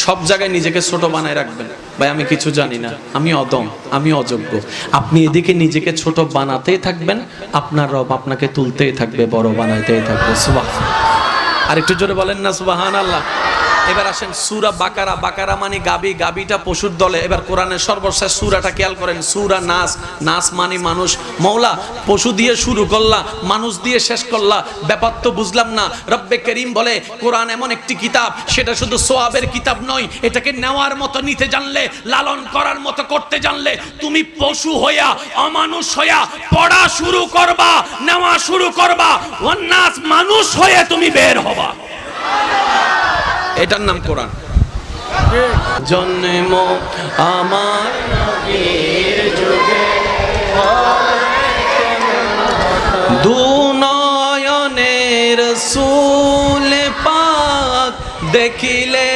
সব জায়গায় নিজেকে ছোট বানায় রাখবেন। ভাই আমি কিছু জানি না, আমি অদম, আমি অযোগ্য। আপনি এদিকে নিজেকে ছোট বানাতেই থাকবেন, আপনার রব আপনাকে তুলতেই থাকবে, বড় বানাইতেই থাকবে। সুবহানাল্লাহ। আর একটু জোরে বলেন না সুবহানাল্লাহ। এবার আসেন সূরা বাকারা। বাকারা মানে গাবি, গাবিটা পশুর দলে। এবার কোরআনের সর্বশেষ সূরাটা খেয়াল করেন, সূরা নাস। নাস মানে মানুষ। মওলা পশু দিয়ে শুরু করলা, মানুষ দিয়ে শেষ করলা, ব্যাপার তো বুঝলাম না। রব্বে করিম বলে কোরআন এমন একটি কিতাব, সেটা শুধু সোয়াবের কিতাব নয়, এটাকে নেওয়ার মতো নিতে জানলে, লালন করার মতো করতে জানলে, তুমি পশু হইয়া অমানুষ হইয়া পড়া শুরু করবা, নেওয়া শুরু করবা, ওয়ান্নাস মানুষ হয়ে তুমি বের হবা। এটার নাম কোরআন। জন্ম আমার নবীর যুগে, দুনয়নের রাসূল পাক দেখিলে